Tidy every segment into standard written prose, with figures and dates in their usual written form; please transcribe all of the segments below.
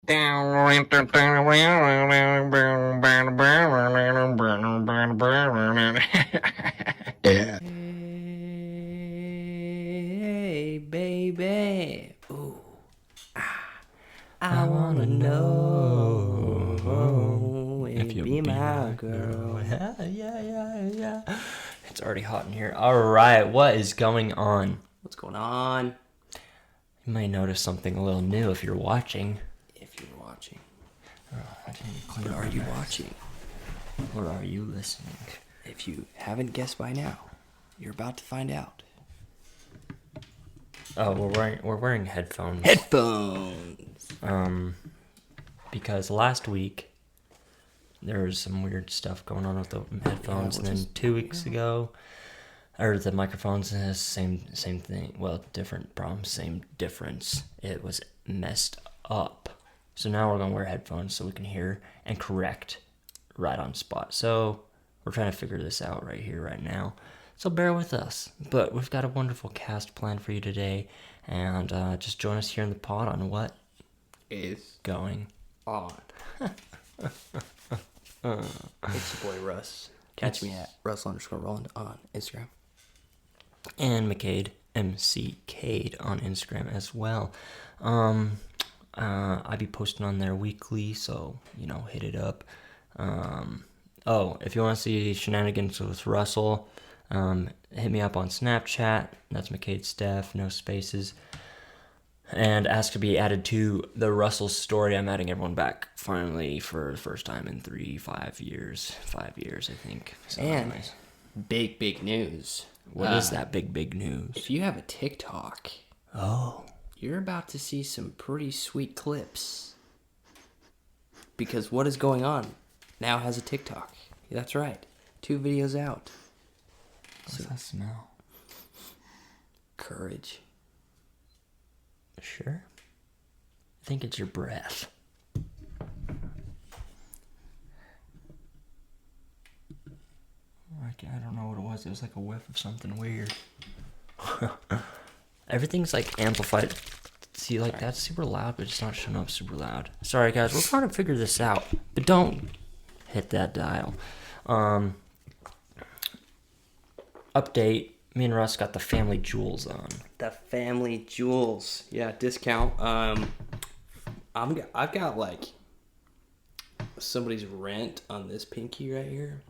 Yeah. Hey, baby. Ooh. I wanna know if you be my girl. Yeah. It's already hot in here. All right, what is going on? What's going on? You might notice something a little new if you're watching. If you're watching. What Are you watching? Or are you listening? If you haven't guessed by now, you're about to find out. Oh, we're wearing headphones. Headphones! Because last week there was some weird stuff going on with the headphones, and then 2 weeks ago, or the microphones, same thing. Well, different problem, same difference. It was messed up. So now we're gonna wear headphones so we can hear and correct right on spot. So we're trying to figure this out right here, right now. So bear with us. But we've got a wonderful cast planned for you today, and just join us here in the pod on what Is going on. It's your boy Russ. Catch me at Russ_Roland on Instagram. and McCade, MC Cade on Instagram as well. I be posting on there weekly, so hit it up. If you want to see shenanigans with Russell, hit me up on Snapchat. That's McCade Steph, no spaces. And ask to be added to the Russell story. I'm adding everyone back finally for the first time in 5 years. 5 years, I think. So And anyways. big news. What is that big news? If you have a TikTok, you're about to see some pretty sweet clips. Because what is going on now has a TikTok. That's right. 2 videos out. What's that smell? Courage. Sure. I think it's your breath. I don't know what it was. It was like a whiff of something weird. Everything's like amplified. See, like that's super loud, but it's not showing up super loud. Sorry, guys. We're trying to figure this out, but don't hit that dial. Update. Me and Russ got the family jewels on. The family jewels. Yeah, discount. I've got like somebody's rent on this pinky right here,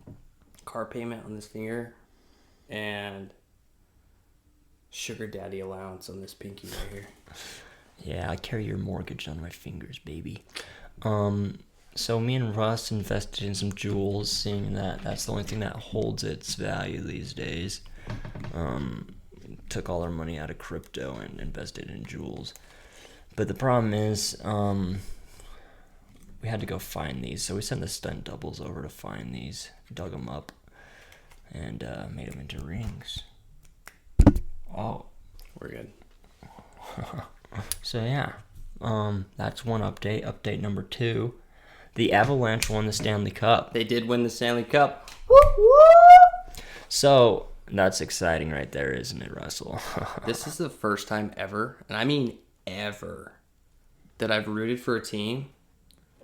car payment on this finger, and sugar daddy allowance on this pinky right here. Yeah, I carry your mortgage on my fingers, baby. So me and Russ invested in some jewels, seeing that that's the only thing that holds its value these days. Took all our money out of crypto and invested in jewels. But the problem is, we had to go find these. So we sent the stunt doubles over to find these, dug them up, and made them into rings. Oh. We're good. So yeah, that's one update. Update number 2, the Avalanche won the Stanley Cup. They did win the Stanley Cup. Woo woo! So that's exciting right there, isn't it, Russell? This is the first time ever, and I mean ever, that I've rooted for a team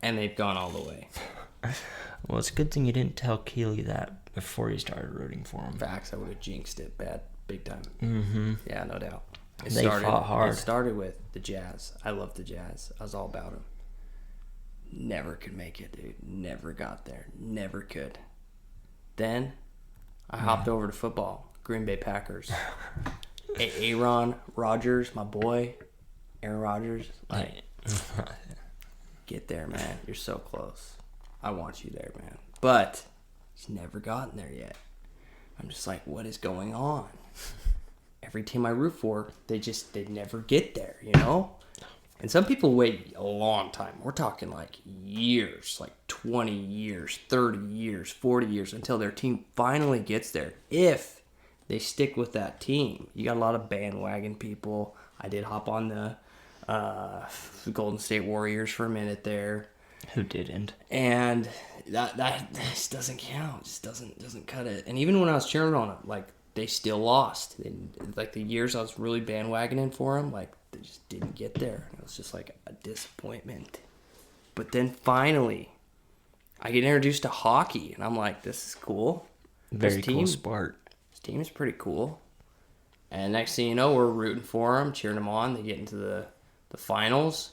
and they've gone all the way. Well, it's a good thing you didn't tell Keely that before you started rooting for him. Facts, I would have jinxed it big time. Mm-hmm. Yeah, no doubt. They fought hard. It started with the Jazz. I love the Jazz. I was all about them. Never could make it, dude. Never got there. Never could. Then I hopped over to football. Green Bay Packers. Aaron Rodgers, my boy. Aaron Rodgers. Like, get there, man. You're so close. I want you there, man. But he's never gotten there yet. I'm just like, what is going on? Every team I root for, they never get there, And some people wait a long time. We're talking like years, like 20 years, 30 years, 40 years until their team finally gets there. If they stick with that team. You got a lot of bandwagon people. I did hop on the Golden State Warriors for a minute there. Who didn't? And that just doesn't count. Just doesn't cut it. And even when I was cheering on them, like, they still lost. Like, the years I was really bandwagoning for them, like, they just didn't get there. It was just like a disappointment. But then finally, I get introduced to hockey, and I'm like, this is cool. Very cool sport. This team is pretty cool. And next thing you know, we're rooting for them, cheering them on. They get into the finals,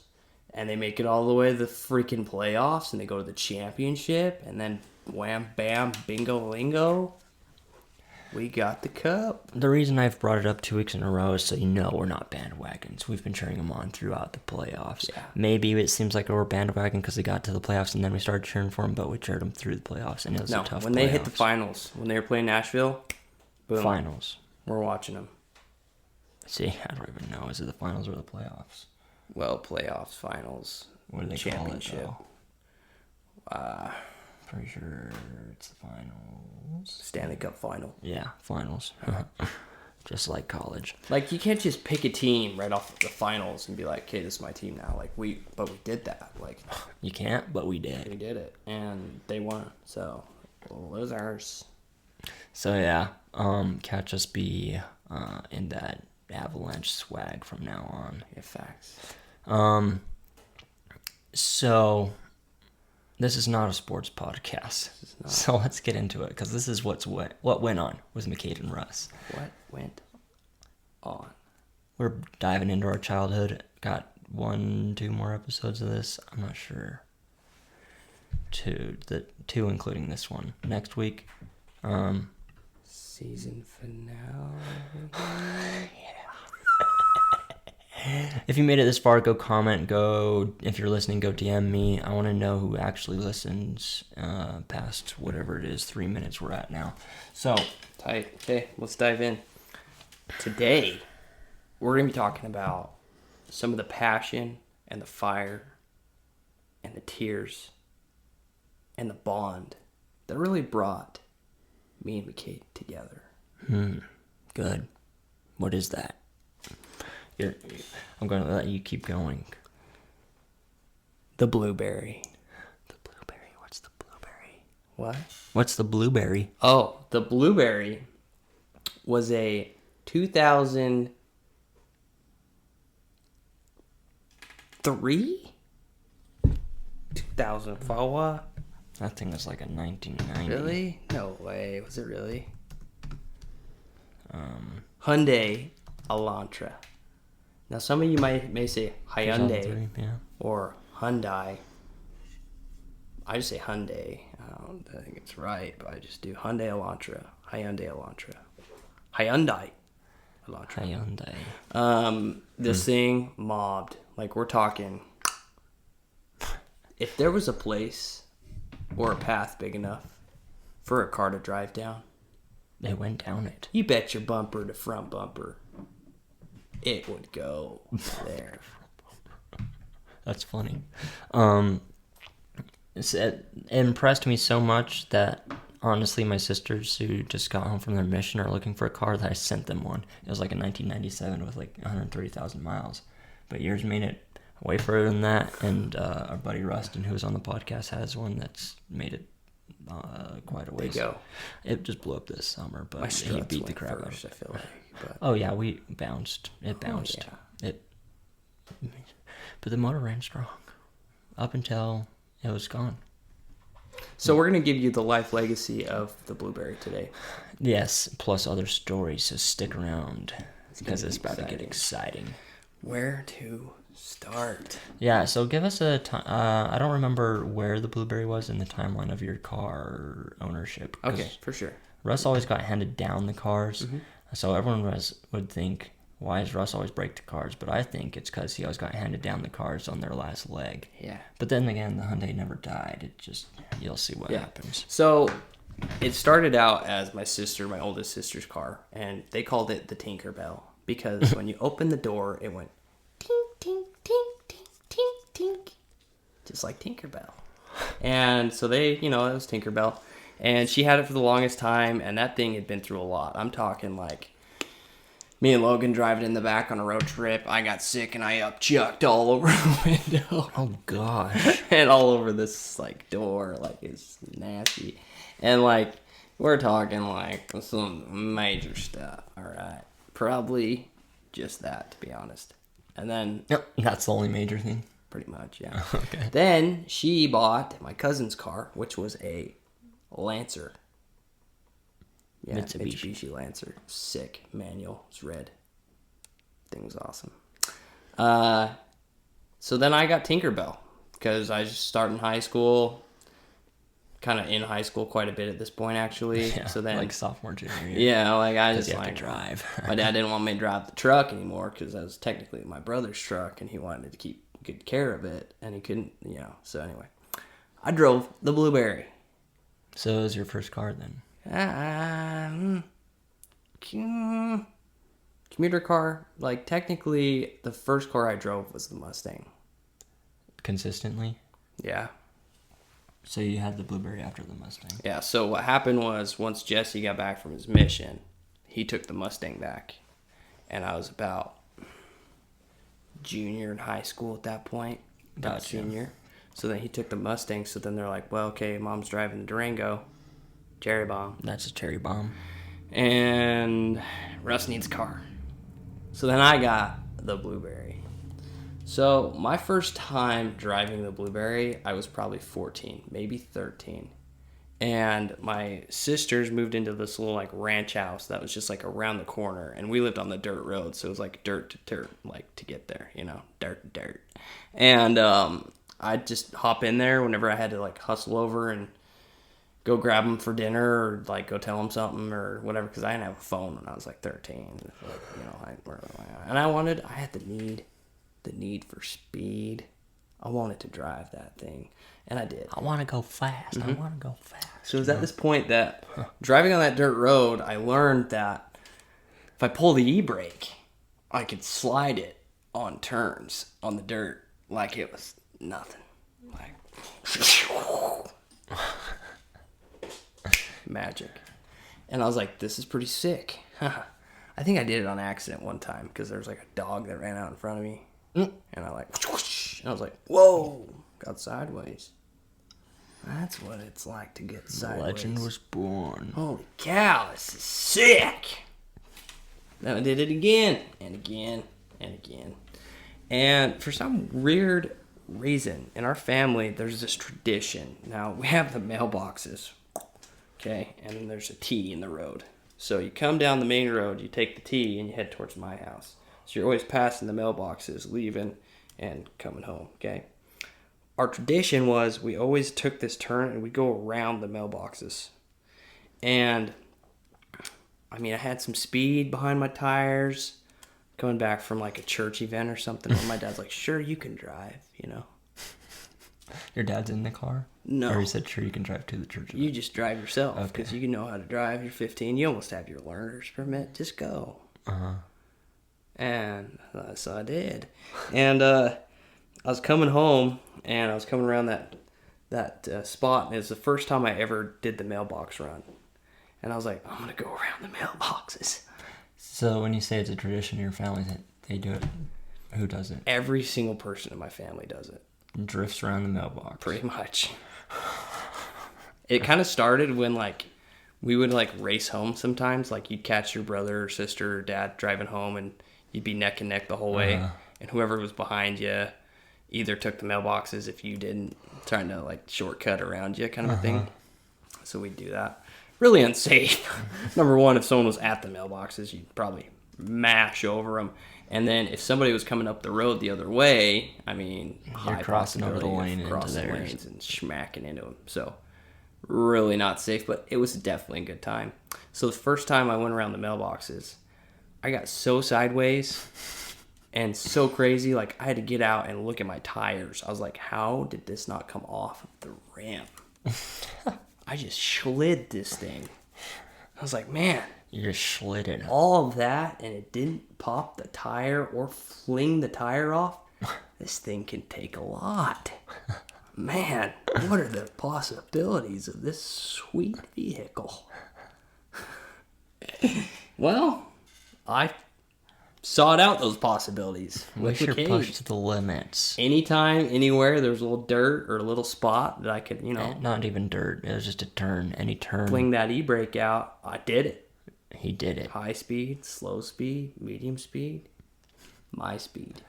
and they make it all the way to the freaking playoffs, and they go to the championship, and then wham, bam, bingo, lingo. We got the cup. The reason I've brought it up 2 weeks in a row is so you know we're not bandwagons. We've been cheering them on throughout the playoffs. Yeah. Maybe it seems like we're bandwagon because they got to the playoffs and then we started cheering for them, but we cheered them through the playoffs, and it was a tough when they hit the finals, when they were playing Nashville, boom, finals. we're watching them. See, I don't even know. Is it the finals or the playoffs? Well, playoffs, finals, What do they championship. call it, though? Pretty sure it's the finals. Stanley Cup final. Yeah, finals. Just like college. Like, you can't just pick a team right off the finals and be like, okay, this is my team now. Like, we did that. Like, You can't, but we we did. did it, and they won. So, losers. So yeah, catch us be in that Avalanche swag from now on. Yeah, facts. So this is not a sports podcast. So let's get into it, because this is what went on with McCade and Russ. What went on? We're diving into our childhood. Got 1-2 more episodes of this. I'm not sure. Two including this one next week. Season finale. If you made it this far, go comment. If you're listening, go DM me. I want to know who actually listens past whatever it is 3 minutes we're at now. So Tight. Okay, let's dive in. Today, we're going to be talking about some of the passion and the fire and the tears and the bond that really brought me and McCade together. good. What is that? I'm going to let you keep going. The blueberry. The blueberry. What's the blueberry? What? What's the blueberry? Oh, the blueberry was a 2003? 2004? That thing was like a 1990. Really? No way. Was it really? Hyundai Elantra. Now, some of you may say Hyundai 2003, yeah. or Hyundai. I just say Hyundai. I don't think it's right, but I just do Hyundai Elantra. Hyundai Elantra. Hyundai Elantra. Hyundai. This thing mobbed. Like, we're talking. If there was a place or a path big enough for a car to drive down, They went down it. you bet your bumper to front bumper, it would go there. That's funny. It impressed me so much that, honestly, my sisters who just got home from their mission are looking for a car, that I sent them one. It was like a 1997 with like 130,000 miles. But yours made it way further than that. And our buddy Rustin, who was on the podcast, has one that's made it quite a ways. They go. It just blew up this summer, but My he struts beat the went crap out first, of it. I feel like. But Oh yeah, we bounced. It bounced. yeah. But the motor ran strong up until it was gone. So we're going to give you the life legacy of the blueberry today. Yes, plus other stories. So stick around because gonna it's be about to get exciting. Where to start? Yeah. So give us a time. I don't remember where the blueberry was in the timeline of your car ownership. 'Cause Okay, for sure. Russ always got handed down the cars, Mm-hmm. so everyone would think, why does Russ always break the cars? But I think it's because he always got handed down the cars on their last leg. Yeah. But then again, the Hyundai never died. It just, you'll see what happens. So it started out as my oldest sister's car, and they called it the Tinkerbell because when you open the door, it went tink, tink, tink, tink, tink, tink, just like Tinkerbell. And so it was Tinkerbell, and she had it for the longest time, and that thing had been through a lot. I'm talking like me and Logan driving in the back on a road trip. I got sick and I upchucked all over the window. Oh, gosh. And all over this like door, like it's nasty. And like we're talking like some major stuff. All right, probably just that, to be honest. And then Yep, that's the only major thing. pretty much, yeah. Okay. Then she bought my cousin's car, which was a Lancer. Yeah, Mitsubishi Lancer. Sick manual. It's red. Thing was awesome. So then I got Tinkerbell because I just started in high school. Kind of in high school quite a bit at this point, actually. Yeah, so then, like sophomore, junior year. Yeah, like I just you have like to drive. my dad didn't want me to drive the truck anymore because that was technically my brother's truck, and he wanted to keep good care of it, and he couldn't, So anyway, I drove the Blueberry. So it was your first car then? Commuter car. Like technically, the first car I drove was the Mustang. Consistently? Yeah. So you had the Blueberry after the Mustang? Yeah, so what happened was once Jesse got back from his mission, he took the Mustang back. And I was about junior in high school at that point. About Gotcha. junior. So then he took the Mustang. So then they're like, well, okay, Mom's driving the Durango. Cherry bomb. That's a cherry bomb. And Russ needs a car. So then I got the Blueberry. So my first time driving the Blueberry, I was probably 14, maybe 13. And my sisters moved into this little like ranch house that was just like around the corner. And we lived on the dirt road. So it was like dirt to dirt, like to get there, dirt to dirt. And I'd just hop in there whenever I had to like hustle over and go grab them for dinner or like go tell them something or whatever. Cause I didn't have a phone when I was like 13. And I had the need for speed. I wanted to drive that thing, and I did. I want to go fast. I want to go fast. So it was at this point that driving on that dirt road, I learned that if I pull the e-brake, I could slide it on turns on the dirt like it was nothing. Like magic. And I was like, this is pretty sick. I think I did it on accident one time because there was like a dog that ran out in front of me. And I was like, whoa, got sideways. That's what it's like to get sideways. Legend was born. Holy cow, this is sick. Then I did it again and again and again. And for some weird reason, in our family, there's this tradition. Now, we have the mailboxes, okay? And then there's a T in the road. So you come down the main road, you take the T, and you head towards my house. So you're always passing the mailboxes, leaving and coming home, okay? Our tradition was we always took this turn and we'd go around the mailboxes. And, I mean, I had some speed behind my tires coming back from like a church event or something where my dad's like, sure, you can drive, Your dad's in the car? No. Or he said, sure, you can drive to the church. You just drive yourself because you know how to drive. You're 15. You almost have your learner's permit. Just go. Uh-huh. And so I did. And I was coming home, and I was coming around that spot, and it was the first time I ever did the mailbox run. And I was like, I'm going to go around the mailboxes. So when you say it's a tradition in your family, they do it, who does it? Every single person in my family does it. Drifts around the mailbox. Pretty much. It kind of started when, like, we would, like, race home sometimes. Like, you'd catch your brother or sister or dad driving home, and you'd be neck and neck the whole way. And whoever was behind you either took the mailboxes if you didn't, trying to, like, shortcut around you kind of a thing. So we'd do that. Really unsafe. Number one, if someone was at the mailboxes, you'd probably mash over them. And then if somebody was coming up the road the other way, I mean, you're crossing over the lane into crossing theirs. lanes and smacking into them. So really not safe, but it was definitely a good time. So the first time I went around the mailboxes, I got so sideways and so crazy, like I had to get out and look at my tires. I was like, how did this not come off of the rim? I just slid this thing. I was like, man. You just slid it. All of that, and it didn't pop the tire or fling the tire off. This thing can take a lot. Man, what are the possibilities of this sweet vehicle? Well, I sought out those possibilities. We should push to the limits. Anytime, anywhere, there was a little dirt or a little spot that I could, Not even dirt. It was just a turn. Any turn. fling that e-brake out. I did it. He did it. High speed, slow speed, medium speed, my speed.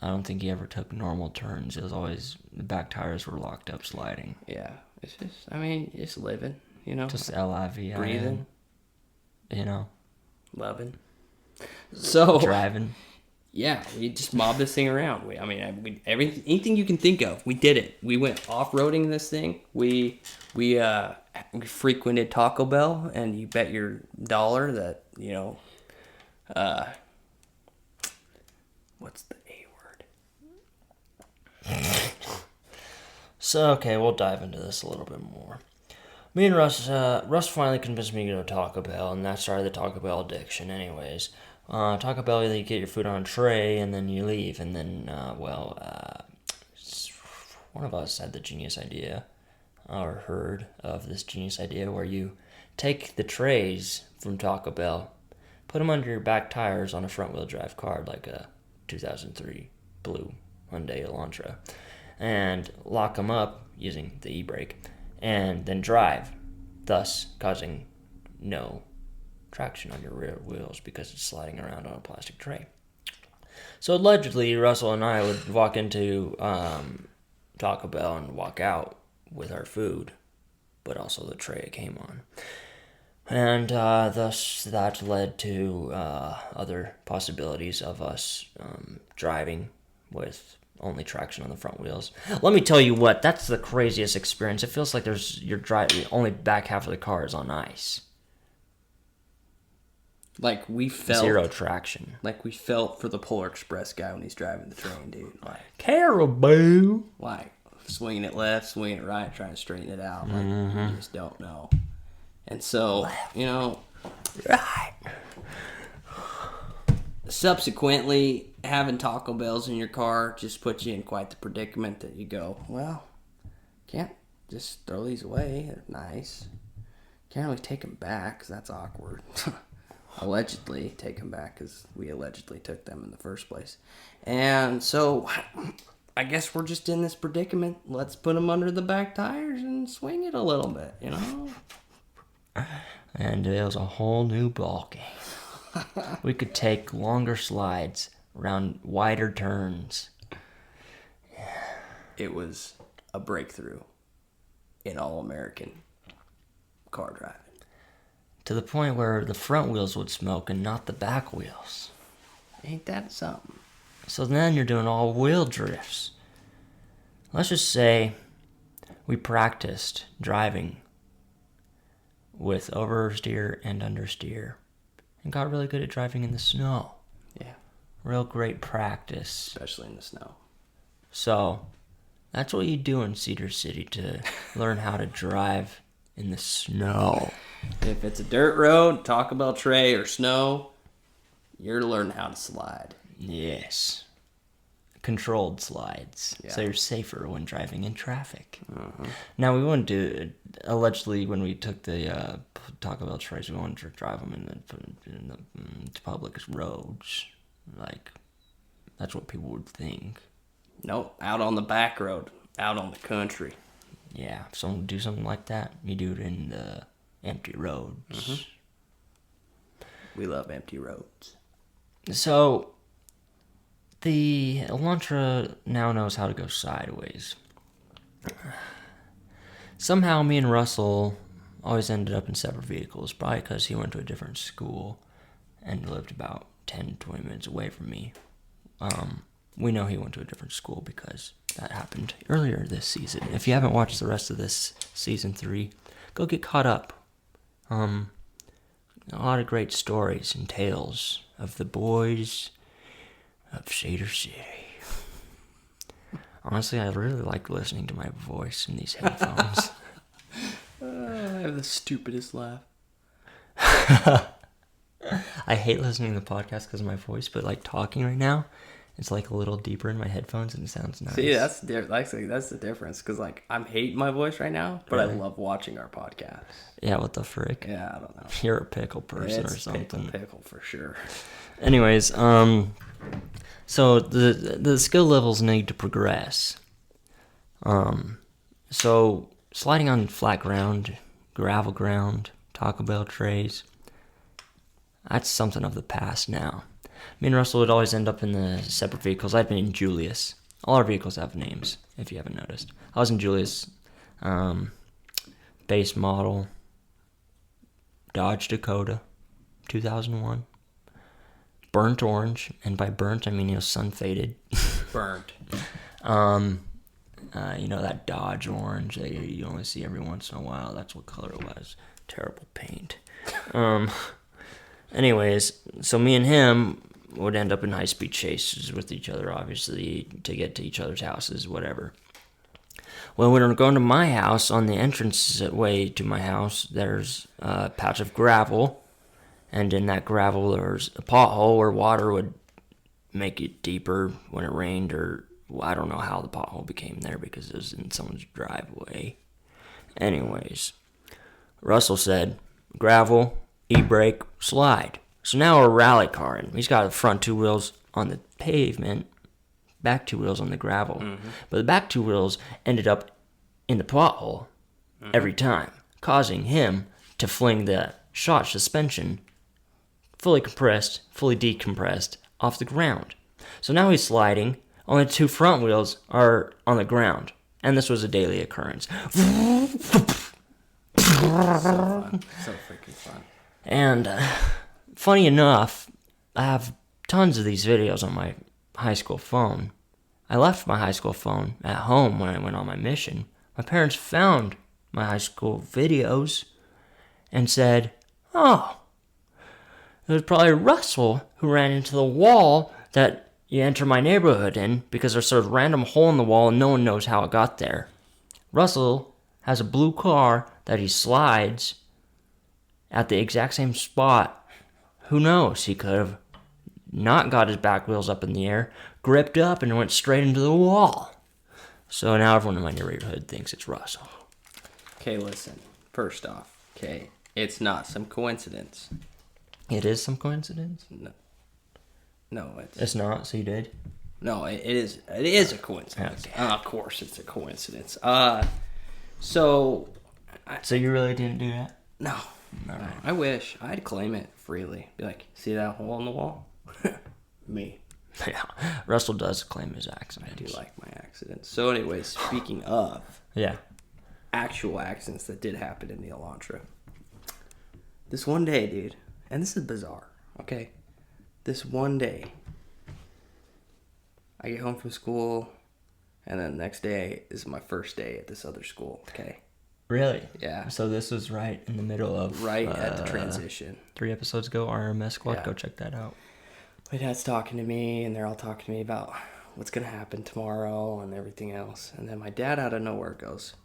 don't think he ever took normal turns. It was always the back tires were locked up sliding. Yeah, it's just, I mean, just living, you know, Just LIV. breathing, You know, loving. So driving. yeah, we just mobbed this thing around. Anything you can think of, we did it. We went off-roading this thing. We frequented Taco Bell, and you bet your dollar that, you know, what's the A word? So, okay, we'll dive into this a little bit more. Me and Russ finally convinced me to go to Taco Bell, and that started the Taco Bell addiction anyways. Taco Bell, you get your food on a tray, and then you leave, and then, one of us had the genius idea, or heard of this genius idea, where you take the trays from Taco Bell, put them under your back tires on a front-wheel drive car, like a 2003 blue Hyundai Elantra, and lock them up using the e-brake, and then drive, thus causing no traction on your rear wheels because it's sliding around on a plastic tray. So allegedly, Russell and I would walk into Taco Bell and walk out with our food, but also the tray it came on. And thus that led to other possibilities of us driving with only traction on the front wheels. Let me tell you what, that's the craziest experience. It feels like you're driving, only back half of the car is on ice. Like we felt zero traction. Like we felt for the Polar Express guy when he's driving the train, dude. Like caribou. Like swinging it left, swinging it right, trying to straighten it out. Like you just don't know. And so, you know, right. Subsequently, having Taco Bells in your car just puts you in quite the predicament that you go, well, can't just throw these away. They're nice. Can't really take them back because that's awkward. Allegedly take them back because we allegedly took them in the first place. And so I guess we're just in this predicament. Let's put them under the back tires and swing it a little bit, you know? And it was a whole new ball game. We could take longer slides around wider turns. It was a breakthrough in all-American car driving. To the point where the front wheels would smoke and not the back wheels. Ain't that something? So then you're doing all-wheel drifts. Let's just say we practiced driving with oversteer and understeer and got really good at driving in the snow. Yeah. Real great practice. Especially in the snow. So that's what you do in Cedar City to learn how to drive in the snow. If it's a dirt road, Taco Bell tray, or snow, you're learning how to slide. Yes. Controlled slides. Yeah. So you're safer when driving in traffic. Uh-huh. Now, we wouldn't do it. Allegedly, when we took the Taco Bell trays, we wanted to drive them in the public roads. Like, that's what people would think. Nope, out on the back road, out on the country. Yeah, if someone do something like that, you do it in the empty roads. Mm-hmm. We love empty roads. So, the Elantra now knows how to go sideways. Somehow, me and Russell always ended up in separate vehicles, probably because he went to a different school and lived about 10, 20 minutes away from me. We know he went to a different school because that happened earlier this season. If you haven't watched the rest of this season 3, go get caught up. A lot of great stories and tales of the boys of Cedar City. Honestly, I really like listening to my voice in these headphones. I have the stupidest laugh. I hate listening to the podcast because of my voice, but like talking right now, it's like a little deeper in my headphones and it sounds nice. See, that's the difference. Because like I'm hating my voice right now, but really? I love watching our podcast. Yeah, what the frick? Yeah, I don't know. You're a pickle person it's or something. Pickle for sure. Anyways, so the skill levels need to progress. So sliding on flat ground, gravel ground, Taco Bell trays, that's something of the past now. Me and Russell would always end up in the separate vehicles. I'd been in Julius. All our vehicles have names, if you haven't noticed. I was in Julius, base model, Dodge Dakota, 2001. Burnt orange, and by burnt I mean it was sun faded. Burnt. That Dodge orange that you only see every once in a while. That's what color it was. Terrible paint. Anyways, so me and him would end up in high-speed chases with each other, obviously, to get to each other's houses, whatever. Well, when we're going to my house, on the entrance way to my house, there's a patch of gravel, and in that gravel there's a pothole where water would make it deeper when it rained, or I don't know how the pothole became there because it was in someone's driveway. Anyways, Russell said, gravel, e-brake, slide. So now we're rally carring. He's got the front two wheels on the pavement, back two wheels on the gravel. Mm-hmm. But the back two wheels ended up in the pothole every time, causing him to fling the shot suspension, fully compressed, fully decompressed, off the ground. So now he's sliding. Only two front wheels are on the ground. And this was a daily occurrence. So fun. So freaking fun. And funny enough, I have tons of these videos on my high school phone. I left my high school phone at home when I went on my mission. My parents found my high school videos and said, oh, it was probably Russell who ran into the wall that you enter my neighborhood in because there's sort of random hole in the wall and no one knows how it got there. Russell has a blue car that he slides at the exact same spot. Who knows? He could have not got his back wheels up in the air, gripped up, and went straight into the wall. So now everyone in my neighborhood thinks it's Russell. Okay, listen. First off, it's not some coincidence. It is some coincidence? No, it's not. So you did? No, it is. It is a coincidence. Okay. Of course, it's a coincidence. So you really didn't do that? No. I wish I'd claim it freely. Be like, see that hole in the wall? Me. Yeah, Russell does claim his accidents. I do like my accidents. So, anyways, speaking of actual accidents that did happen in the Elantra. This one day, dude, and this is bizarre. Okay. This one day, I get home from school, and then the next day is my first day at this other school, okay? Really? Yeah. So this was right in the middle of... Right at the transition. 3 episodes ago, RMS Squad. Yeah. Go check that out. My dad's talking to me, and they're all talking to me about what's going to happen tomorrow and everything else. And then my dad out of nowhere goes,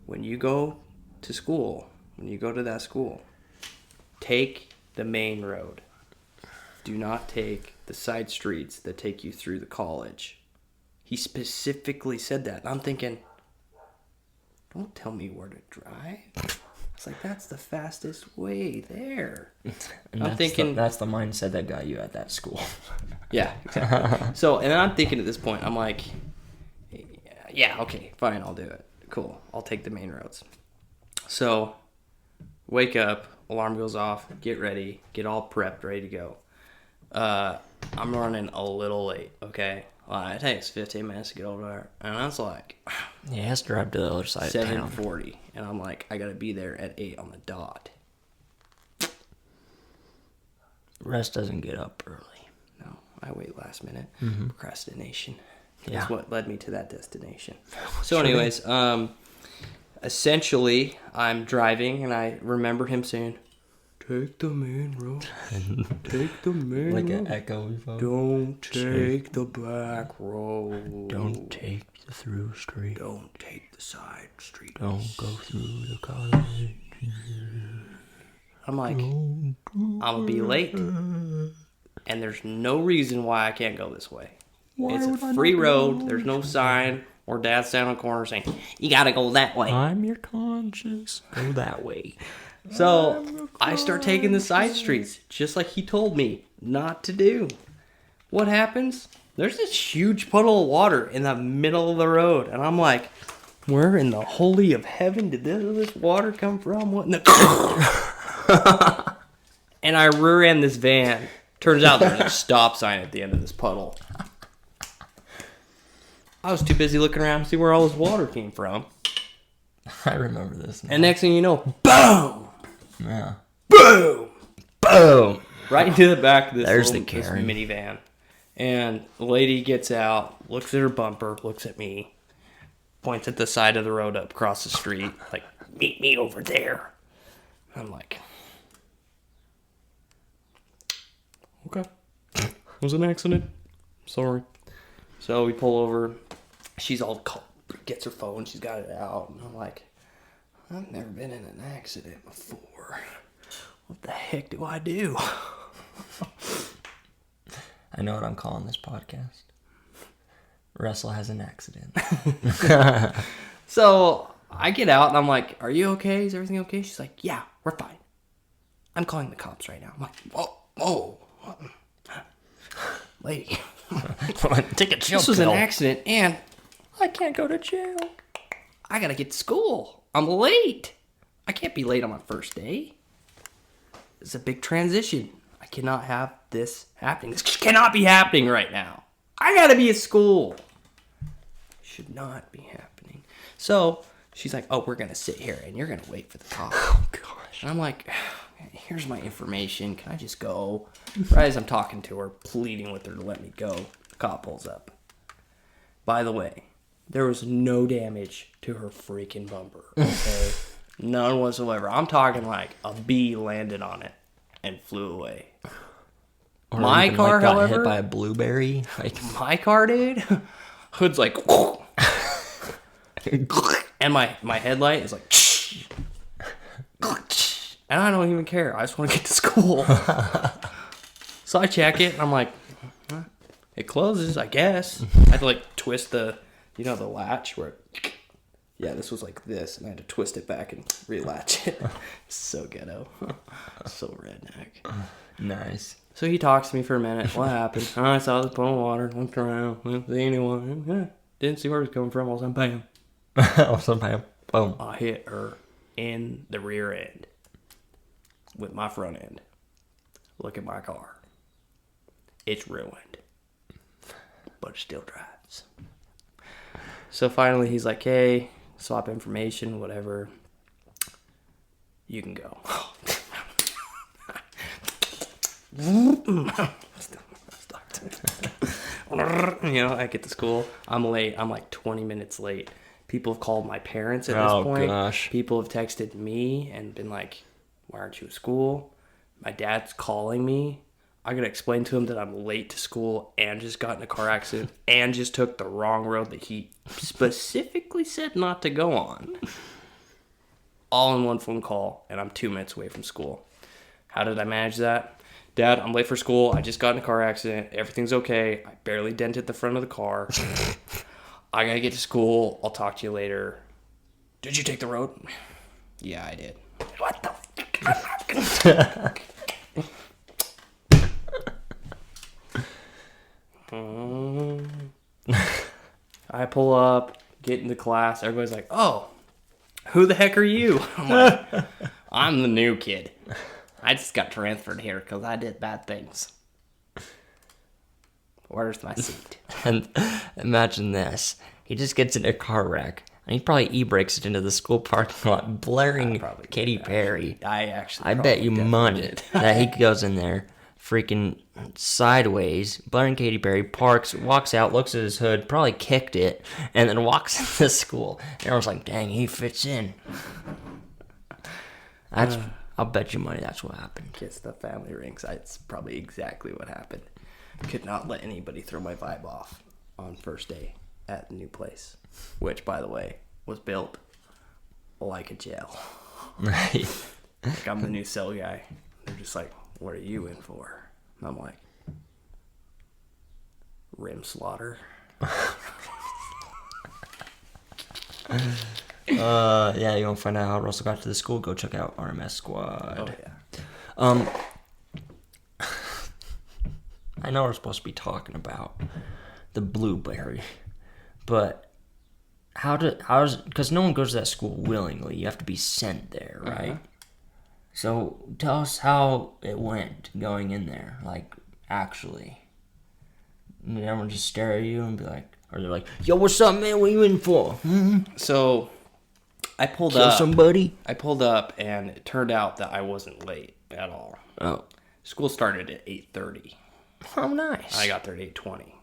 when you go to school, when you go to that school, take the main road. Do not take the side streets that take you through the college. He specifically said that. And I'm thinking, don't tell me where to drive. It's like, that's the fastest way there. And I'm thinking... That's the mindset that got you at that school. Yeah, exactly. So, and I'm thinking at this point, I'm like, yeah, okay, fine, I'll do it. Cool, I'll take the main roads. So, wake up, alarm goes off, get ready, get all prepped, ready to go. I'm running a little late, okay? Well, it takes 15 minutes to get over there. And I was like... Yeah, he has to drive to the other side of town. 7:40. And I'm like, I gotta be there at 8 on the dot. Rest doesn't get up early. No, I wait last minute. Mm-hmm. Procrastination. Yeah. That's what led me to that destination. So anyways, essentially, I'm driving, and I remember him saying... Take the main road. Take the main road. Like an echo. Don't take the back road. Don't take the through street. Don't take the side street. Don't go through the college. I'm like, I'm going to be late. And there's no reason why I can't go this way. It's a free road. There's no sign or dad standing on the corner saying, you got to go that way. I'm your conscience. Go that way. So I start taking the side streets, just like he told me not to do. What happens? There's this huge puddle of water in the middle of the road. And I'm like, where in the holy of heaven did this water come from? What in the... And and I rear-end this van. Turns out there's a stop sign at the end of this puddle. I was too busy looking around to see where all this water came from. I remember this now. And next thing you know, boom! Yeah. Boom! Boom! Right into the back of this, There's this minivan. And the lady gets out, looks at her bumper, looks at me, points at the side of the road up across the street, like, meet me over there. I'm like, okay. It was an accident. Sorry. So we pull over. She's all gets her phone. She's got it out. And I'm like, I've never been in an accident before. What the heck do I do? I know what I'm calling this podcast. Russell has an accident. So I get out and I'm like, are you okay? Is everything okay? She's like, yeah, we're fine. I'm calling the cops right now. I'm like, whoa. Lady. Take a chill This was pill. an accident and I can't go to jail. I gotta get to school. I'm late. I can't be late on my first day. It's a big transition. I cannot have this happening. This cannot be happening right now. I gotta be at school. Should not be happening. So she's like, oh, we're gonna sit here and you're gonna wait for the cop. Oh, gosh. And I'm like, here's my information. Can I just go? Right as I'm talking to her, pleading with her to let me go, the cop pulls up. By the way, there was no damage to her freaking bumper. Okay? None whatsoever. I'm talking like a bee landed on it and flew away. Or My even, car, got however, hit by a blueberry. Like, my car, dude, hood's like, and my headlight is like, and I don't even care. I just want to get to school. So I check it, and I'm like, it closes, I guess. I had to like twist the latch where, yeah, this was like this, and I had to twist it back and relatch it. So ghetto. So redneck. nice. So he talks to me for a minute. What happened? I saw this puddle of water, looked around, didn't see anyone. Didn't see where it was coming from. All of a sudden, bam. Sometime. Boom. I hit her in the rear end with my front end. Look at my car. It's ruined. But it still drives. So finally he's like, hey, swap information, whatever. You can go. I get to school. I'm late. I'm like 20 minutes late. People have called my parents at this point. Gosh. People have texted me and been like, why aren't you at school? My dad's calling me. I gotta explain to him that I'm late to school and just got in a car accident and just took the wrong road that he specifically said not to go on. All in one phone call, and I'm 2 minutes away from school. How did I manage that? Dad, I'm late for school. I just got in a car accident. Everything's okay. I barely dented the front of the car. I gotta get to school. I'll talk to you later. Did you take the road? Yeah, I did. What the I pull up, get into class. Everybody's like, oh, who the heck are you? I'm like, I'm the new kid. I just got transferred here because I did bad things. Where's my seat? And imagine this. He just gets in a car wreck. And he probably e-brakes it into the school parking lot, blaring Katy Perry. I bet you money that he goes in there, freaking sideways, blaring Katy Perry, parks, walks out, looks at his hood, probably kicked it, and then walks into school. And everyone's like, dang, he fits in. I'll bet you money that's what happened. Kiss the family rings. That's probably exactly what happened. Could not let anybody throw my vibe off on first day at the new place, which, by the way, was built like a jail. Right. Like, I'm the new cell guy. They're just like, what are you in for? And I'm like, rim slaughter. Yeah, you want to find out how Russell got to the school? Go check out RMS Squad. Oh, yeah. I know we're supposed to be talking about the blueberry, but how's because no one goes to that school willingly. You have to be sent there, right? So tell us how it went going in there, like actually. And everyone just stare at you and be like, or they're like, "Yo, what's up, man? What you in for? So I pulled Kill up. somebody?" I pulled up, and it turned out that I wasn't late at all. Oh, School started at 8:30. how nice. I got there at 8:20.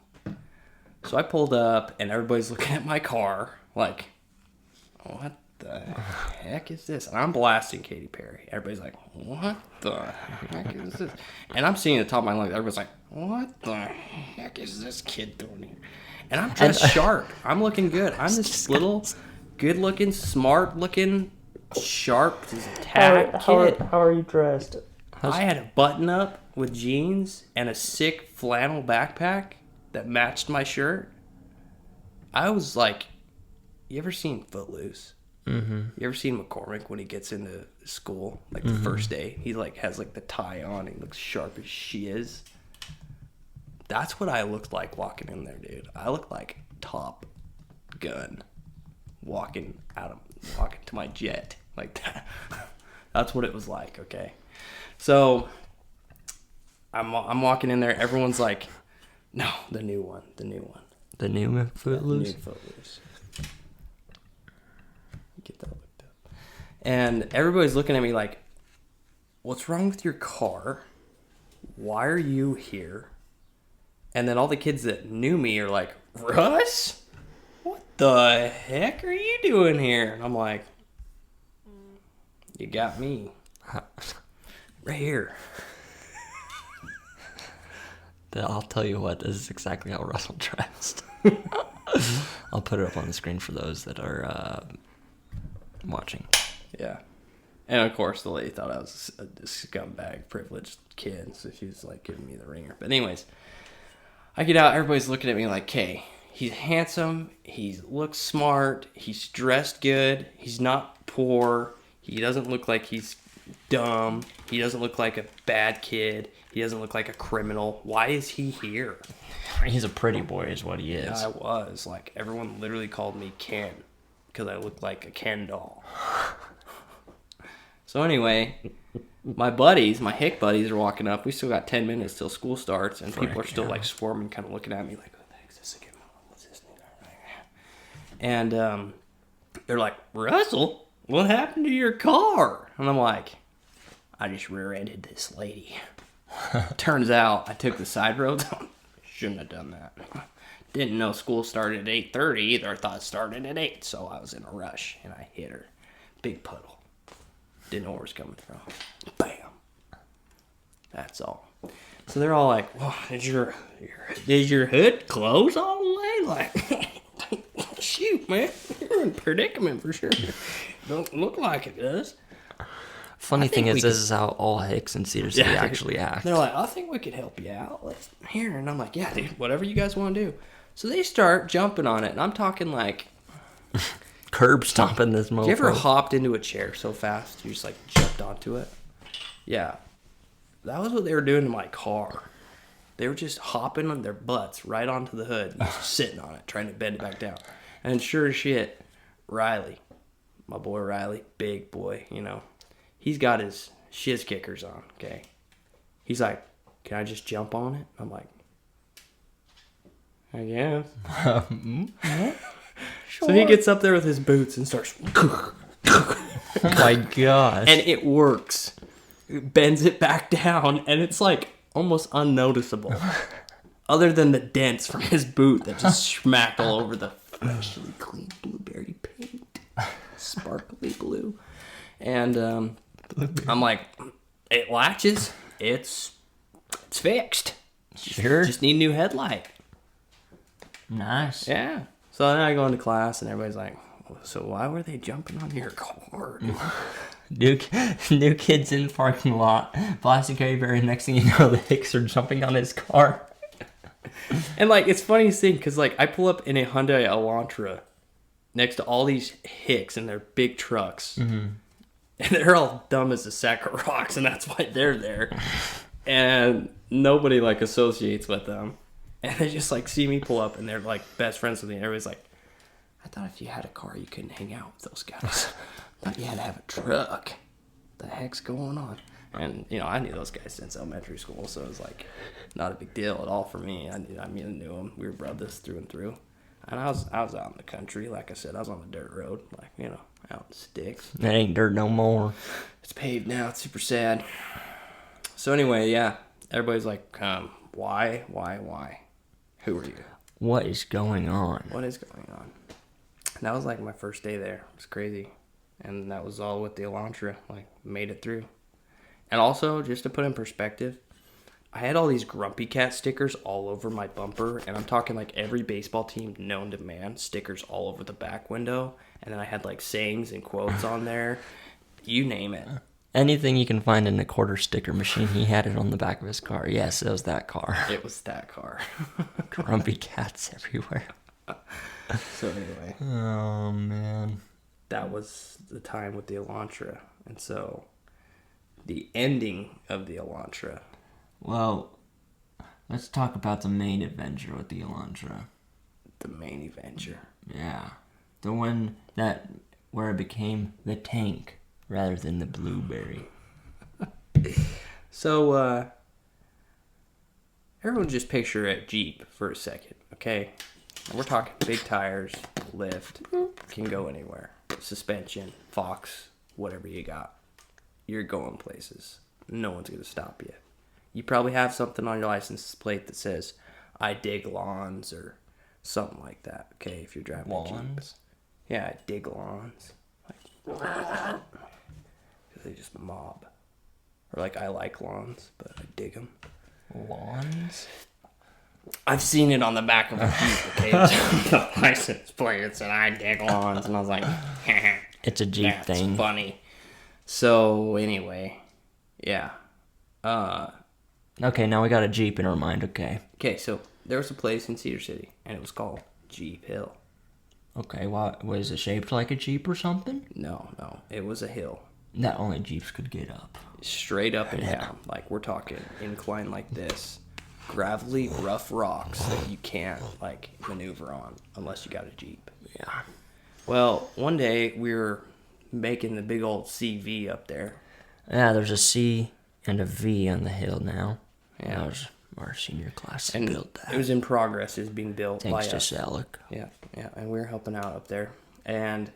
So I pulled up, and everybody's looking at my car like, what the heck is this? And I'm blasting Katy Perry. Everybody's like, what the heck is this? And I'm seeing the top of my lungs. Everybody's like, what the heck is this kid doing here? And I'm dressed sharp. I'm looking good. I'm this little, good-looking, smart-looking, sharp, tack kid. How are you dressed? I had a button-up with jeans and a sick flannel backpack that matched my shirt. I was like, you ever seen Footloose? Mm-hmm. You ever seen McCormick when he gets into school, like the first day? He like has like the tie on. He looks sharp as she is. That's what I looked like walking in there, dude. I looked like Top Gun walking to my jet like that. That's what it was like. Okay, so I'm walking in there. Everyone's like, no, the new one. The new The Footloose? new Footloose. Get that looked up. And everybody's looking at me like, what's wrong with your car? Why are you here? And then all the kids that knew me are like, Russ? What the heck are you doing here? And I'm like, you got me. Right here. I'll tell you what, this is exactly how Russell dressed. I'll put it up on the screen for those that are watching. Yeah. And of course, the lady thought I was a scumbag, privileged kid, so she was like giving me the ringer. But anyways, I get out, everybody's looking at me like, okay, he's handsome, he looks smart, he's dressed good, he's not poor, he doesn't look like he's dumb, he doesn't look like a bad kid, he doesn't look like a criminal. Why is he here? He's a pretty boy is what he is. Yeah, I was. Like, everyone literally called me Ken because I looked like a Ken doll. So anyway, my hick buddies are walking up. We still got 10 minutes till school starts, and people are still like swarming, kind of looking at me like, what the heck is this again? What's this? And they're like, Russell, what happened to your car? And I'm like, I just rear-ended this lady. Turns out I took the side roads. Shouldn't have done that. Didn't know school started at 8:30 either. I thought it started at 8, so I was in a rush, and I hit her. Big puddle. Didn't know where it was coming from. Bam. That's all. So they're all like, well, did your hood close all the way? Like, shoot, man. You're in a predicament for sure. Don't look like it does. Funny thing is, this is how all Hicks and Cedar City actually act. They're like, I think we could help you out. Let's here. And I'm like, yeah, dude, whatever you guys want to do. So they start jumping on it. And I'm talking like... curb stomping this mofo. You ever hopped into a chair so fast you just like jumped onto it? Yeah. That was what they were doing to my car. They were just hopping on their butts right onto the hood and just sitting on it, trying to bend it back down. And sure as shit, Riley, my boy Riley, big boy, you know, he's got his shiz kickers on, okay? He's like, can I just jump on it? I'm like, I guess. Sure. So he gets up there with his boots and starts... Oh my gosh. And it works. It bends it back down, and it's like almost unnoticeable. Other than the dents from his boot that just smacked all over the freshly clean blueberry paint. Sparkly blue. And I'm like, it latches. It's fixed. Sure. Just need a new headlight. Nice. Yeah. So then I go into class, and everybody's like, so why were they jumping on your car? New kids in the parking lot. Blasting Katy Perry. Next thing you know, the Hicks are jumping on his car. And, like, it's funny thing, because, like, I pull up in a Hyundai Elantra next to all these Hicks in their big trucks. Mm-hmm. And they're all dumb as a sack of rocks, and that's why they're there. And nobody, like, associates with them. And they just, like, see me pull up, and they're, like, best friends with me. And everybody's like, I thought if you had a car, you couldn't hang out with those guys. I thought you had to have a truck. the heck's going on? And, you know, I knew those guys since elementary school, so it was, like, not a big deal at all for me. I knew them. We were brothers through and through. And I was out in the country. Like I said, I was on the dirt road, like, you know, out in sticks. That ain't dirt no more. It's paved now. It's super sad. So anyway, yeah, everybody's like, why? Who are you? What is going on? What is going on? And that was like my first day there. It was crazy. And that was all with the Elantra. Like, made it through. And also, just to put in perspective, I had all these Grumpy Cat stickers all over my bumper. And I'm talking like every baseball team known to man, stickers all over the back window. And then I had like sayings and quotes on there. You name it. Anything you can find in a quarter sticker machine, he had it on the back of his car. Yes, it was that car. It was that car. Grumpy cats everywhere. So anyway. Oh, man. That was the time with the Elantra. And so, the ending of the Elantra. Well, let's talk about the main adventure with the Elantra. The main adventure. Yeah. The one where it became the tank rather than the blueberry. So, everyone just picture a Jeep for a second, okay? We're talking big tires, lift, can go anywhere. Suspension, Fox, whatever you got. You're going places. No one's going to stop you. You probably have something on your license plate that says, I dig lawns, or something like that, okay, if you're driving a Jeep. Lawns? Yeah, I dig lawns. Because they just mob. Or like, I like lawns, but I dig them. Lawns? I've seen it on the back of a Jeep, okay? The license plate said, I dig lawns. And I was like, It's a Jeep that's thing. funny. So, anyway, yeah. Okay, now we got a Jeep in our mind, okay. Okay, so there was a place in Cedar City, and it was called Jeep Hill. Okay, was it shaped like a Jeep or something? No, it was a hill. That only Jeeps could get up. Straight up and down. Like, we're talking incline like this. Gravelly, rough rocks that you can't, like, maneuver on unless you got a Jeep. Yeah. Well, one day we were making the big old CV up there. Yeah, there's a C and a V on the hill now. Yeah. That was our senior class that And built that. it was in progress. It was being built Thanks by to us. Selleck. Yeah, and we were helping out up there. And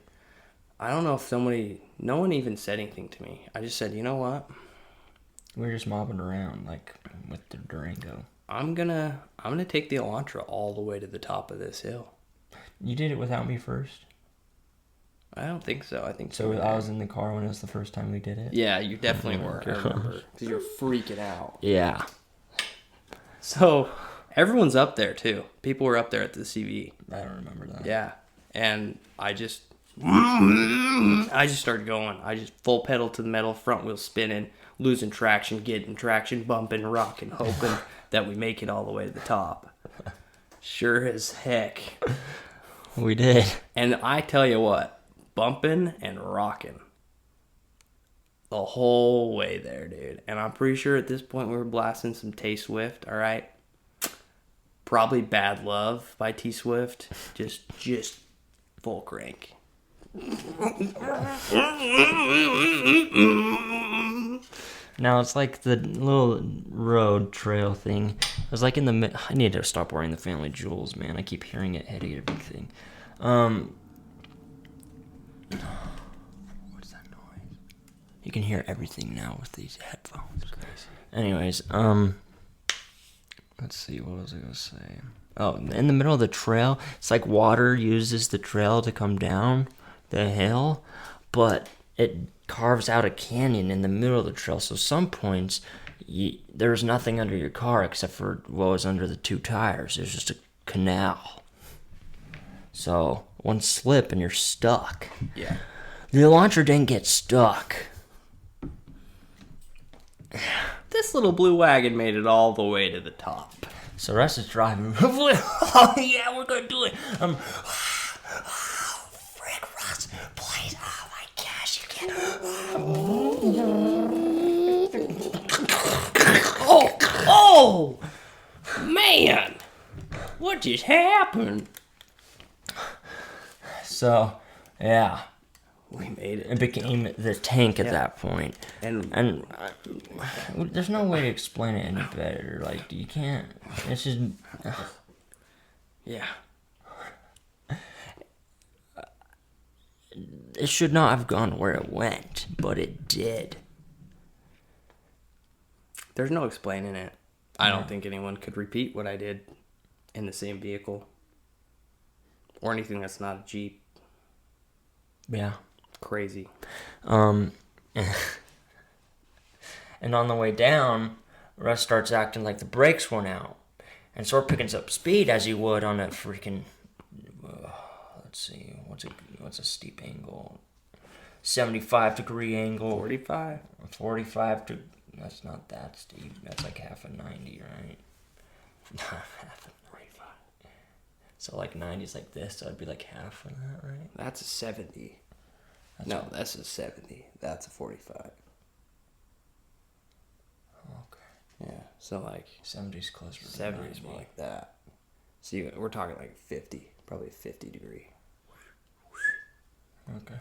I don't know if no one even said anything to me. I just said, you know what? We were just mobbing around, like, with the Durango. I'm gonna take the Elantra all the way to the top of this hill. You did it without me first? I don't think so. I think So I was in the car when it was the first time we did it? Yeah, you definitely were. I remember. Because you were freaking out. Yeah. So, everyone's up there, too. People were up there at the CV. I don't remember that. Yeah. And I just started going. I just full pedal to the metal, front wheel spinning, losing traction, getting traction, bumping, rocking, hoping that we make it all the way to the top. Sure as heck. We did. And I tell you what, bumping and rocking the whole way there, dude. And I'm pretty sure at this point we were blasting some Tay Swift, all right? Probably Bad Love by T Swift. Just full crank. Now it's like the little road trail thing. It was like in the I need to stop wearing the family jewels, man. I keep hearing it hitting everything. What's that noise? You can hear everything now with these headphones. Anyways, let's see, what was I gonna say? Oh, in the middle of the trail, it's like water uses the trail to come down the hill, but it carves out a canyon in the middle of the trail. So some points, there's nothing under your car except for what was under the two tires. There's just a canal. So one slip and you're stuck. Yeah. The Elantra didn't get stuck. This little blue wagon made it all the way to the top. So Russ is driving. Oh yeah, we're gonna do it. Frick, Russ, please. Oh my gosh, you can't. Oh, man. What just happened? So, yeah. We made it. It became the tank at that point. And there's no way to explain it any better. Like, you can't. It's just. Yeah. It should not have gone where it went, but it did. There's no explaining it. I don't think anyone could repeat what I did in the same vehicle. Or anything that's not a Jeep. Yeah. Crazy. And on the way down, Russ starts acting like the brakes went out. And so we're picking up speed as he would on a freaking... let's see, what's a steep angle? 75-degree angle. 45. 45 to... That's not that steep. That's like half a 90, right? Half a 45. So like 90 is like this, so it'd be like half of that, right? That's a 70. That's a 70. That's a 45. Okay. Yeah, so like... 70's closer to 70 90. is more like that. So we're talking like 50. Probably 50 degree. Okay.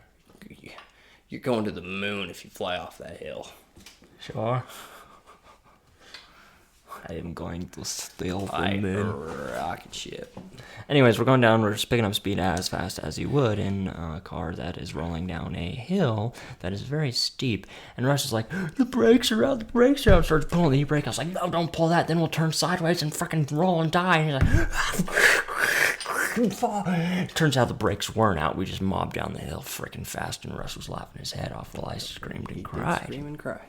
You're going to the moon if you fly off that hill. Sure. I am going to steal from Like them. rocket ship. Anyways, we're going down. We're just picking up speed as fast as you would in a car that is rolling down a hill that is very steep. And Russ is like, the brakes are out, the brakes are out. Starts pulling the e-brake. I was like, no, don't pull that. Then we'll turn sideways and freaking roll and die. And he's like, turns out the brakes weren't out. We just mobbed down the hill freaking fast. And Russ was laughing his head off while I screamed and cried. Scream and cry.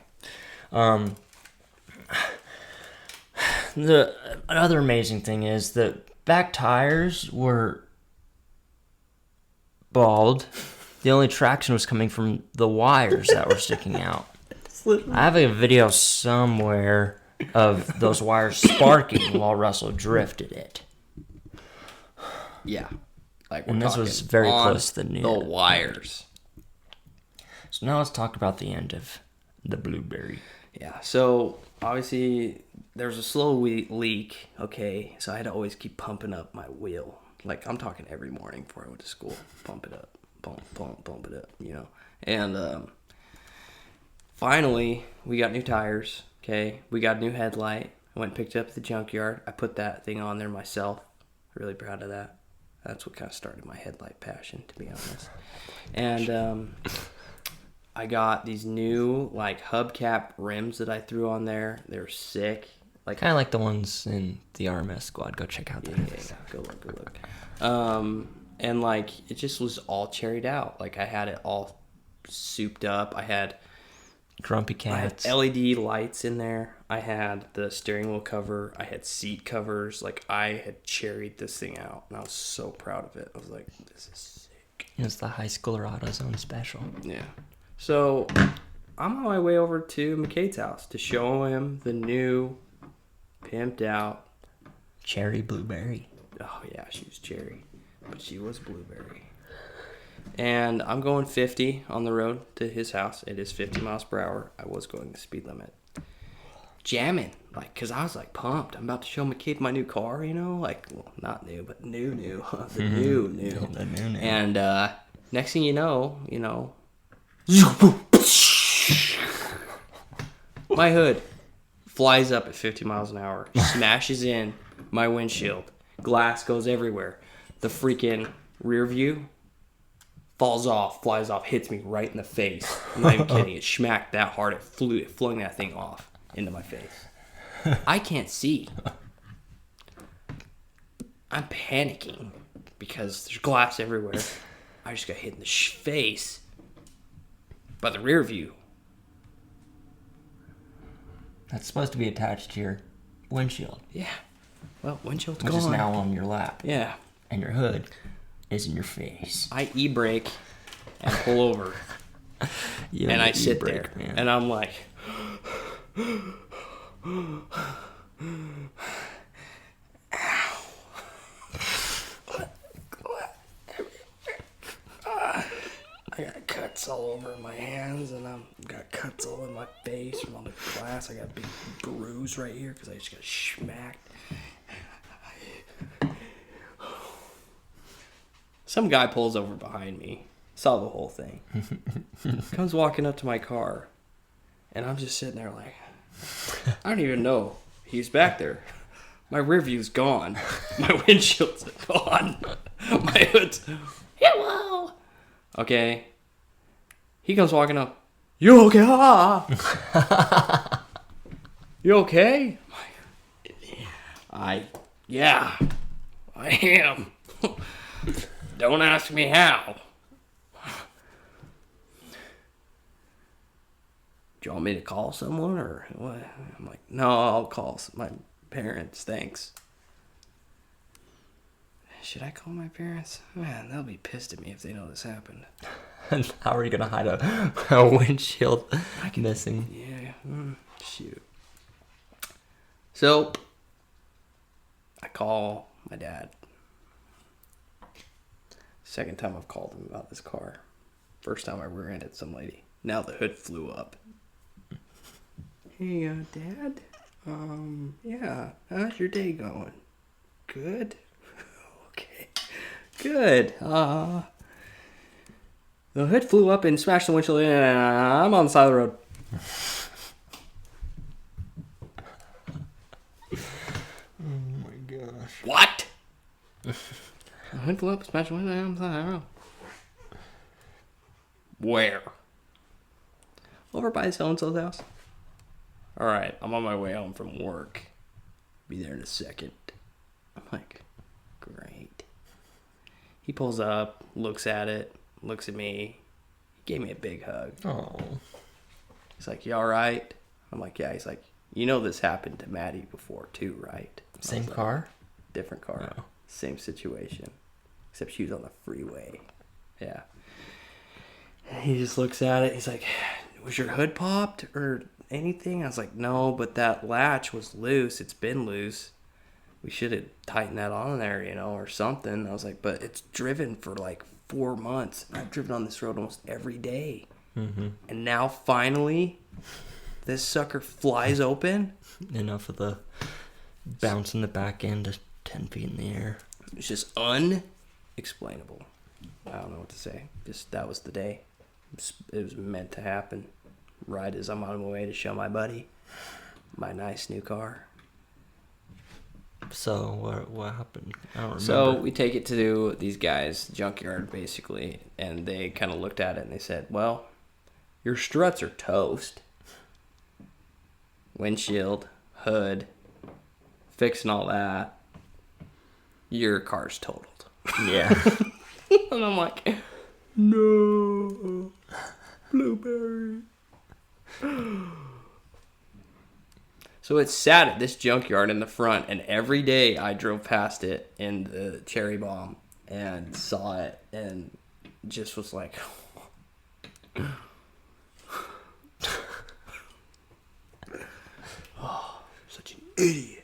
The other amazing thing is the back tires were bald. The only traction was coming from the wires that were sticking out. I have a video somewhere of those wires sparking while Russell drifted it. Yeah. Like And this was very close to the wires. So now let's talk about the end of the Blueberry. Yeah, so obviously there was a slow leak, okay, so I had to always keep pumping up my wheel. Like, I'm talking every morning before I went to school. Pump it up, pump it up, you know. And finally, we got new tires, okay. We got a new headlight. I went and picked it up at the junkyard. I put that thing on there myself. Really proud of that. That's what kind of started my headlight passion, to be honest. And I got these new, like, hubcap rims that I threw on there. They're sick. Like, Kind of like the ones in the RMS squad. Go check out that. yeah, go look. And, like, it just was all cherried out. Like, I had it all souped up. I had Grumpy Cats. LED lights in there. I had the steering wheel cover. I had seat covers. Like, I had cherried this thing out. And I was so proud of it. I was like, this is sick. It's the high schooler AutoZone special. Yeah. So, I'm on my way over to McCade's house to show him the new, pimped out... Cherry Blueberry. Oh, yeah, she was cherry. But she was blueberry. And I'm going 50 on the road to his house. It is 50 miles per hour. I was going the speed limit. Jamming. Like, because I was, like, pumped. I'm about to show McCade my new car, you know? Like, well, not new, but new. The new. The new. And next thing you know... My hood flies up at 50 miles an hour, smashes in my windshield, glass goes everywhere. The freaking rear view falls off, flies off, hits me right in the face. I'm not even kidding. It smacked that hard, it flung that thing off into my face. I can't see. I'm panicking because there's glass everywhere. I just got hit in the face by the rear view. That's supposed to be attached to your windshield. Yeah. Well, windshield's Which gone. is now on your lap. Yeah. And your hood is in your face. I e-brake and pull over. And I sit there. Man. And I'm like... I got cuts all over my hands, and I've got cuts all in my face from all the glass. I got a big bruise right here because I just got smacked. Some guy pulls over behind me, Saw the whole thing. Comes walking up to my car, and I'm just sitting there like, I don't even know he's back there. My rear view's gone. My windshield's gone. My hood's, hello. Okay. He comes walking up. You okay? You okay? Yeah, I am. Don't ask me how. Do you want me to call someone or what? I'm like, no, I'll call my parents, thanks. Should I call my parents? Man, they'll be pissed at me if they know this happened. How are you gonna hide a windshield missing? Yeah, shoot. So, I call my dad. Second time I've called him about this car. First time I rear-ended some lady. Now the hood flew up. Hey, Dad. Yeah, how's your day going? Good? Okay. Good. The hood flew up and smashed the windshield and I'm on the side of the road. Oh my gosh. What? The hood flew up, smashed the windshield and I'm on the side of the road. Where? Over by so-and-so's house. Alright, I'm on my way home from work. Be there in a second. I'm like, great. He pulls up, looks at it, looks at me. He gave me a big hug. Oh. He's like, you alright? I'm like, yeah. He's like, you know this happened to Maddie before too, right? Same car? Different car. No. Same situation. Except she was on the freeway. Yeah. And he just looks at it. He's like, was your hood popped or anything? I was like, no, but that latch was loose. It's been loose. We should have tightened that on there, or something. I was like, but it's driven for like 4 months. I've driven on this road almost every day. Mm-hmm. And now finally, this sucker flies open. Enough of the bouncing the back end to 10 feet in the air. It's just unexplainable. I don't know what to say. Just that was the day. It was meant to happen. Right as I'm on my way to show my buddy my nice new car. So what happened? I don't remember. So we take it to these guys' junkyard basically, and they kind of looked at it and they said, well, your struts are toast. Windshield, hood, fixing all that. Your car's totaled. Yeah. And I'm like, no, blueberry. So it's sat at this junkyard in the front, and every day I drove past it in the cherry bomb and saw it and just was like, oh, such an idiot.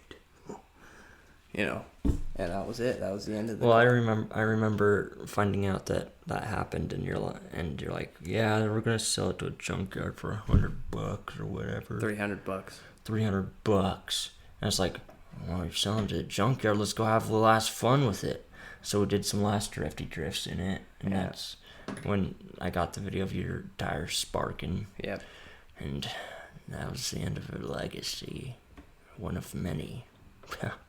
And that was it. That was the end of the Well, I remember finding out that happened, and you're like, yeah, we're gonna sell it to a junkyard for $100 or whatever. $300. $300. And it's like, well, you're selling to a junkyard. Let's go have the last fun with it. So we did some last drifts in it, and that's when I got the video of your tires sparking. Yep. And that was the end of her legacy, one of many.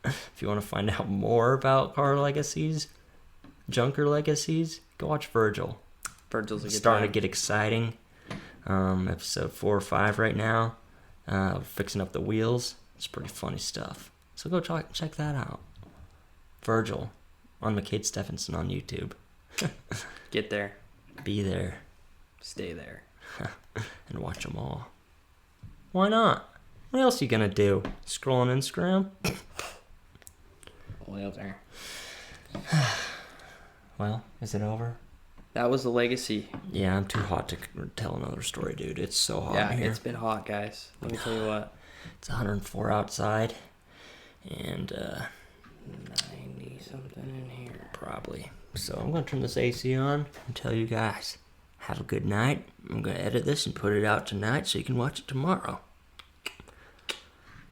If you want to find out more about car legacies, junker legacies, go watch Virgil. Virgil's a good starting time. to get exciting. Episode 4 or 5 right now. Fixing up the wheels. It's pretty funny stuff. So go check that out. Virgil on McCade Stephenson on YouTube. Get there. Be there. Stay there. And watch them all. Why not? What else are you gonna do? Scroll on Instagram? Well, there. Well, is it over? That was the legacy. Yeah, I'm too hot to tell another story, dude. It's so hot in here. It's been hot, guys. Let me tell you what. It's 104 outside. And, 90 something in here. probably. So I'm going to turn this AC on and tell you guys, have a good night. I'm going to edit this and put it out tonight so you can watch it tomorrow.